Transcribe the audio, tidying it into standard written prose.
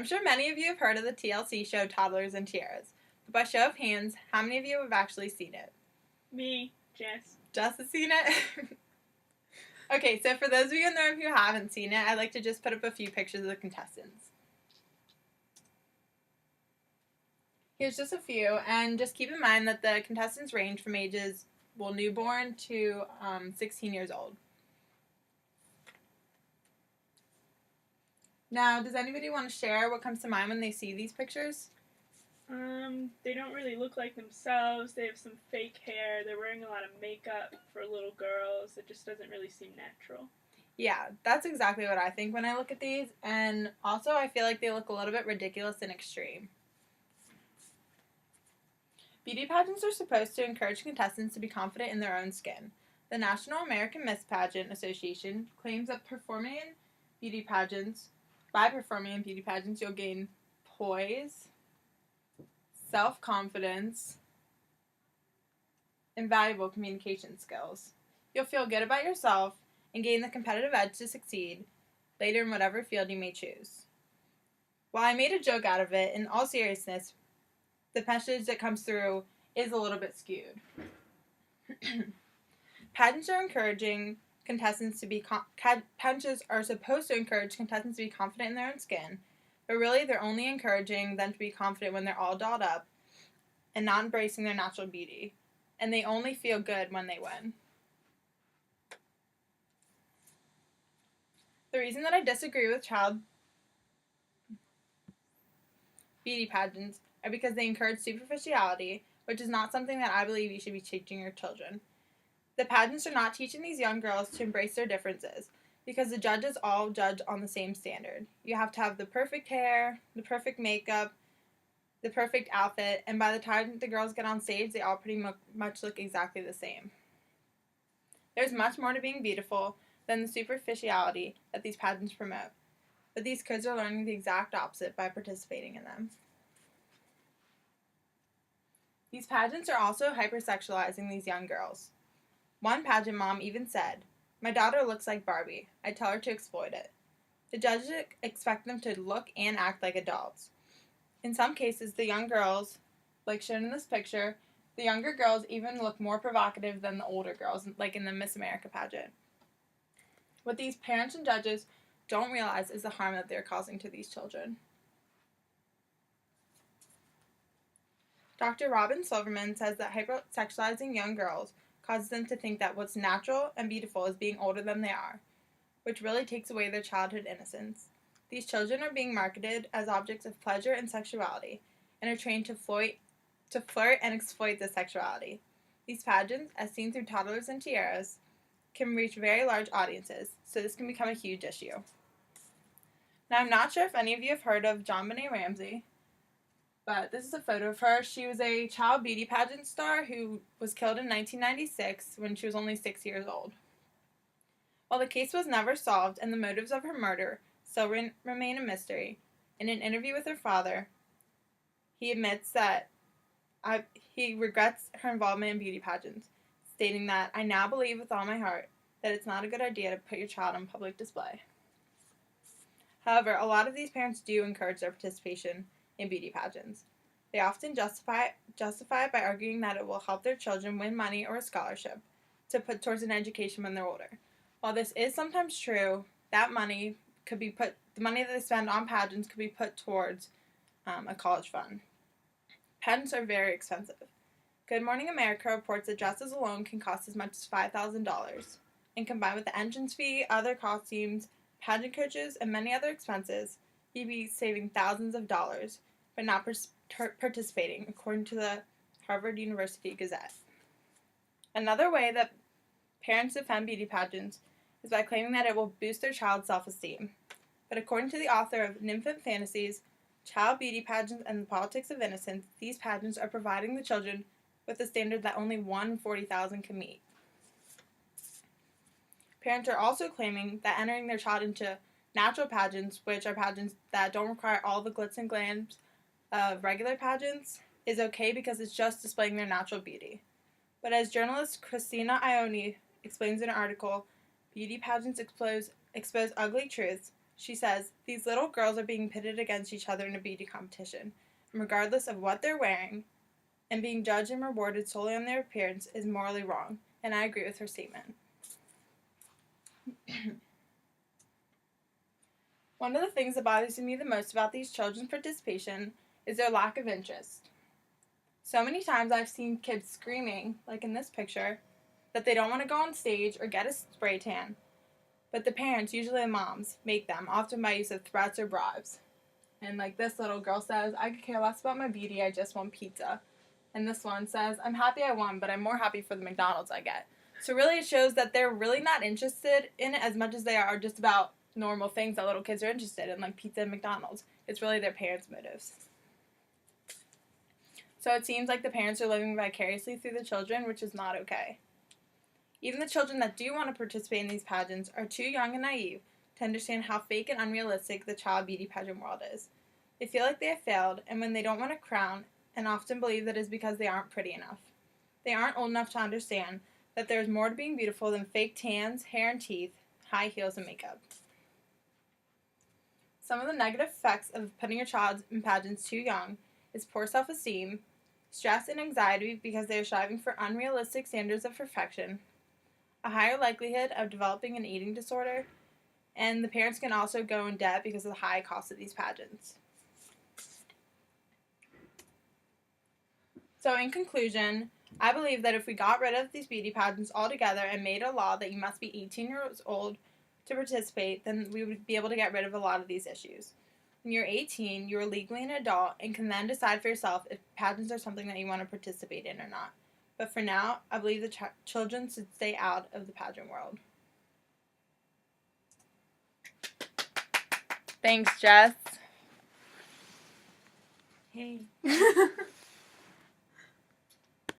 I'm sure many of you have heard of the TLC show Toddlers and Tiaras, but by show of hands, how many of you have actually seen it? Me, Jess. Jess has seen it? Okay, so for those of you in the room who haven't seen it, I'd like to just put up a few pictures of the contestants. Here's just a few, and just keep in mind that the contestants range from ages, newborn to 16 years old. Now, does anybody want to share what comes to mind when they see these pictures? They don't really look like themselves. They have some fake hair. They're wearing a lot of makeup for little girls. It just doesn't really seem natural. Yeah, that's exactly what I think when I look at these, and also I feel like they look a little bit ridiculous and extreme. Beauty pageants are supposed to encourage contestants to be confident in their own skin. The National American Miss Pageant Association claims that by performing in beauty pageants, you'll gain poise, self-confidence, and valuable communication skills. You'll feel good about yourself and gain the competitive edge to succeed later in whatever field you may choose. While I made a joke out of it, in all seriousness, the message that comes through is a little bit skewed. Pageants are supposed to encourage contestants to be confident in their own skin, but really they're only encouraging them to be confident when they're all dolled up and not embracing their natural beauty, and they only feel good when they win. The reason that I disagree with child beauty pageants are because they encourage superficiality, which is not something that I believe you should be teaching your children. The pageants are not teaching these young girls to embrace their differences, because the judges all judge on the same standard. You have to have the perfect hair, the perfect makeup, the perfect outfit, and by the time the girls get on stage, they all pretty much look exactly the same. There's much more to being beautiful than the superficiality that these pageants promote, but these kids are learning the exact opposite by participating in them. These pageants are also hypersexualizing these young girls. One pageant mom even said, "My daughter looks like Barbie. I tell her to exploit it." The judges expect them to look and act like adults. In some cases, the young girls, like shown in this picture, the younger girls even look more provocative than the older girls, like in the Miss America pageant. What these parents and judges don't realize is the harm that they're causing to these children. Dr. Robin Silverman says that hypersexualizing young girls causes them to think that what's natural and beautiful is being older than they are, which really takes away their childhood innocence. These children are being marketed as objects of pleasure and sexuality, and are trained to flirt and exploit this sexuality. These pageants, as seen through Toddlers and Tiaras, can reach very large audiences, so this can become a huge issue. Now, I'm not sure if any of you have heard of JonBenét Ramsey, but this is a photo of her. She was a child beauty pageant star who was killed in 1996 when she was only 6 years old. While the case was never solved and the motives of her murder still remain a mystery, in an interview with her father, he admits that he regrets her involvement in beauty pageants, stating that, "I now believe with all my heart that it's not a good idea to put your child on public display." However, a lot of these parents do encourage their participation in beauty pageants. They often justify it by arguing that it will help their children win money or a scholarship to put towards an education when they're older. While this is sometimes true, the money that they spend on pageants could be put towards a college fund. Pageants are very expensive. Good Morning America reports that dresses alone can cost as much as $5,000, and combined with the entrance fee, other costumes, pageant coaches, and many other expenses, you'd be saving thousands of dollars, but not participating, according to the Harvard University Gazette. Another way that parents defend beauty pageants is by claiming that it will boost their child's self-esteem. But according to the author of Nymphet Fantasies, Child Beauty Pageants and the Politics of Innocence, these pageants are providing the children with a standard that only 1 in 40,000 can meet. Parents are also claiming that entering their child into natural pageants, which are pageants that don't require all the glitz and glams of regular pageants, is okay because it's just displaying their natural beauty. But as journalist Christina Ione explains in an article, beauty pageants expose ugly truths, She says, "These little girls are being pitted against each other in a beauty competition, and regardless of what they're wearing, and being judged and rewarded solely on their appearance is morally wrong," and I agree with her statement. One of the things that bothers me the most about these children's participation is their lack of interest. So many times I've seen kids screaming, like in this picture, that they don't want to go on stage or get a spray tan, but the parents, usually the moms, make them, often by use of threats or bribes. And like this little girl says, "I could care less about my beauty, I just want pizza." And this one says, "I'm happy I won, but I'm more happy for the McDonald's I get." So really it shows that they're really not interested in it as much as they are just about normal things that little kids are interested in, like pizza and McDonald's. It's really their parents' motives. So it seems like the parents are living vicariously through the children, which is not okay. Even the children that do want to participate in these pageants are too young and naive to understand how fake and unrealistic the child beauty pageant world is. They feel like they have failed, and when they don't want a crown, and often believe that it is because they aren't pretty enough. They aren't old enough to understand that there is more to being beautiful than fake tans, hair and teeth, high heels, and makeup. Some of the negative effects of putting your child in pageants too young is poor self-esteem, stress and anxiety because they are striving for unrealistic standards of perfection, a higher likelihood of developing an eating disorder, and the parents can also go in debt because of the high cost of these pageants. So in conclusion, I believe that if we got rid of these beauty pageants altogether and made a law that you must be 18 years old to participate, then we would be able to get rid of a lot of these issues. When you're 18, you're legally an adult and can then decide for yourself if pageants are something that you want to participate in or not. But for now, I believe the children should stay out of the pageant world. Thanks, Jess. Hey.